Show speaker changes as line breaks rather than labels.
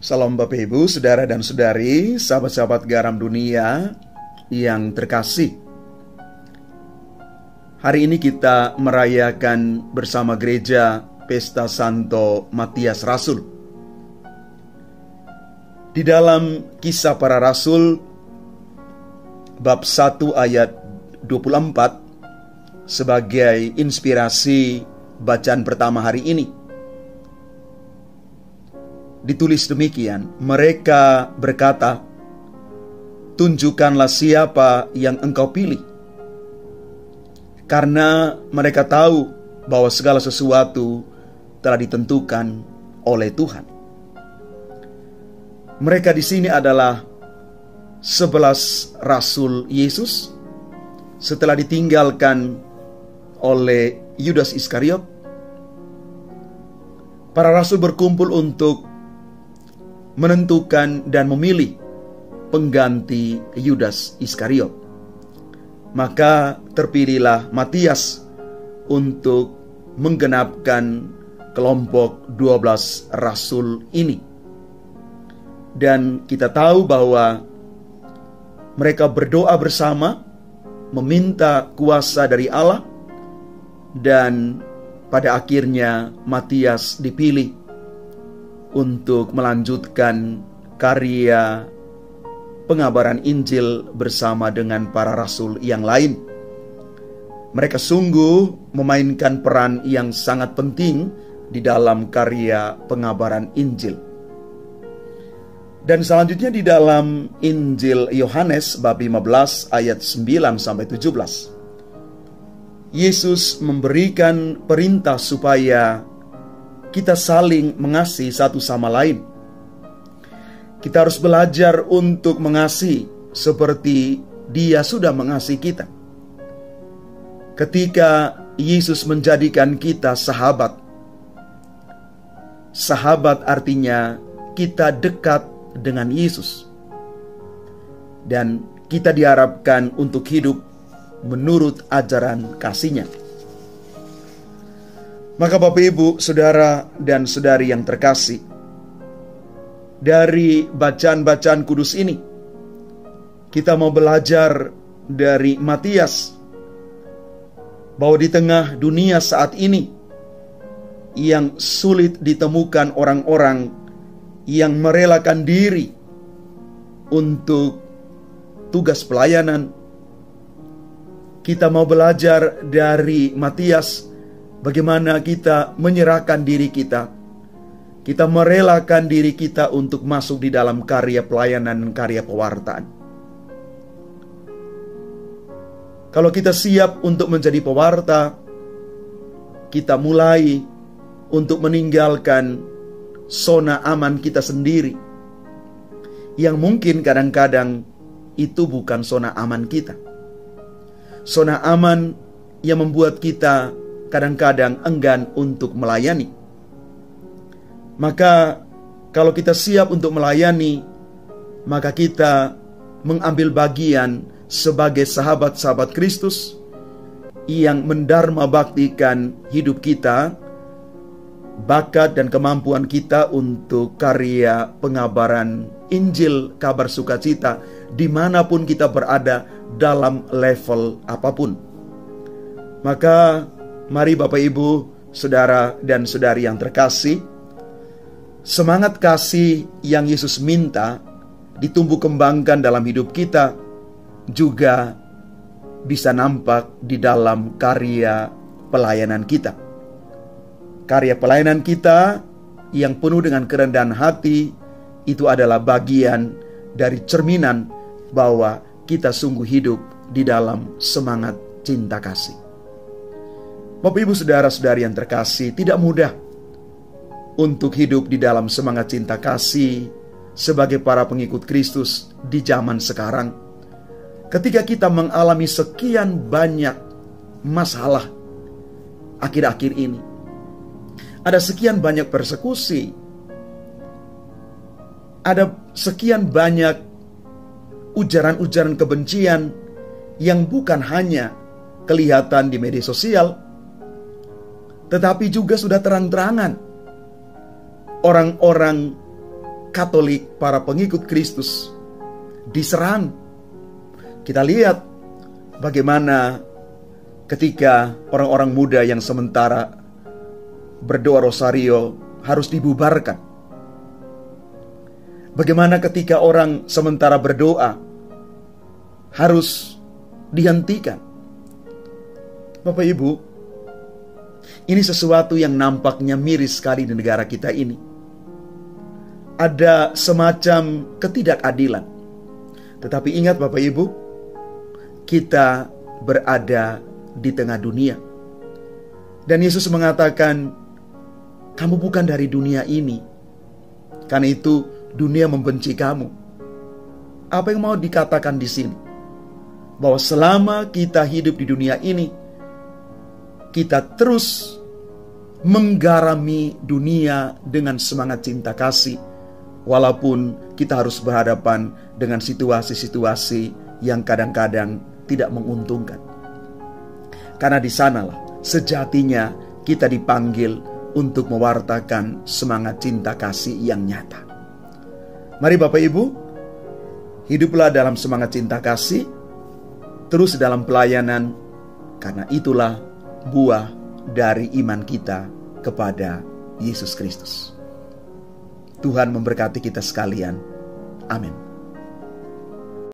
Salam Bapak Ibu, Saudara dan Saudari, sahabat-sahabat garam dunia yang terkasih. Hari ini kita merayakan bersama gereja Pesta Santo Matias Rasul. Di dalam Kisah Para Rasul bab 1 ayat 24 sebagai inspirasi bacaan pertama hari ini, ditulis demikian, mereka berkata, "Tunjukkanlah siapa yang engkau pilih." Karena mereka tahu bahwa segala sesuatu telah ditentukan oleh Tuhan. Mereka di sini adalah 11 rasul Yesus setelah ditinggalkan oleh Yudas Iskariot. Para rasul berkumpul untuk menentukan dan memilih pengganti Yudas Iskariot. Maka terpilihlah Matias untuk menggenapkan kelompok 12 rasul ini. Dan kita tahu bahwa mereka berdoa bersama, meminta kuasa dari Allah, dan pada akhirnya Matias dipilih untuk melanjutkan karya pengabaran Injil bersama dengan para rasul yang lain. Mereka sungguh memainkan peran yang sangat penting di dalam karya pengabaran Injil. Dan selanjutnya di dalam Injil Yohanes bab 15 ayat 9-17, Yesus memberikan perintah supaya kita saling mengasihi satu sama lain. Kita harus belajar untuk mengasihi seperti Dia sudah mengasihi kita. Ketika Yesus menjadikan kita sahabat, sahabat artinya kita dekat dengan Yesus, dan kita diharapkan untuk hidup menurut ajaran kasih-Nya. Maka Bapak Ibu, Saudara dan Saudari yang terkasih, dari bacaan-bacaan kudus ini kita mau belajar dari Matias bahwa di tengah dunia saat ini yang sulit ditemukan orang-orang yang merelakan diri untuk tugas pelayanan, kita mau belajar dari Matias bagaimana kita menyerahkan diri kita merelakan diri kita untuk masuk di dalam karya pelayanan dan karya pewartaan. Kalau kita siap untuk menjadi pewarta, kita mulai untuk meninggalkan zona aman kita sendiri, yang mungkin kadang-kadang itu bukan zona aman kita. Zona aman yang membuat kita kadang-kadang enggan untuk melayani. Maka kalau kita siap untuk melayani, maka kita mengambil bagian sebagai sahabat-sahabat Kristus yang mendharma baktikan hidup kita, bakat dan kemampuan kita untuk karya pengabaran Injil kabar sukacita dimanapun kita berada dalam level apapun. Maka mari Bapak Ibu, Saudara dan Saudari yang terkasih, semangat kasih yang Yesus minta ditumbuh kembangkan dalam hidup kita juga bisa nampak di dalam karya pelayanan kita. Karya pelayanan kita yang penuh dengan kerendahan hati itu adalah bagian dari cerminan bahwa kita sungguh hidup di dalam semangat cinta kasih. Bapak Ibu, Saudara-saudari yang terkasih, tidak mudah untuk hidup di dalam semangat cinta kasih sebagai para pengikut Kristus di zaman sekarang. Ketika kita mengalami sekian banyak masalah akhir-akhir ini, ada sekian banyak persekusi, ada sekian banyak ujaran-ujaran kebencian yang bukan hanya kelihatan di media sosial, tetapi juga sudah terang-terangan orang-orang Katolik, para pengikut Kristus diserang. Kita lihat bagaimana ketika orang-orang muda yang sementara berdoa rosario harus dibubarkan. Bagaimana ketika orang sementara berdoa harus dihentikan. Bapak Ibu, ini sesuatu yang nampaknya miris sekali di negara kita ini. Ada semacam ketidakadilan. Tetapi ingat Bapak Ibu, kita berada di tengah dunia. Dan Yesus mengatakan, kamu bukan dari dunia ini. Karena itu dunia membenci kamu. Apa yang mau dikatakan di sini? Bahwa selama kita hidup di dunia ini, kita terus menggarami dunia dengan semangat cinta kasih, walaupun kita harus berhadapan dengan situasi-situasi yang kadang-kadang tidak menguntungkan. Karena di sanalah sejatinya kita dipanggil untuk mewartakan semangat cinta kasih yang nyata. Mari Bapak Ibu, hiduplah dalam semangat cinta kasih, terus dalam pelayanan, karena itulah buah dari iman kita kepada Yesus Kristus. Tuhan memberkati kita sekalian. Amin.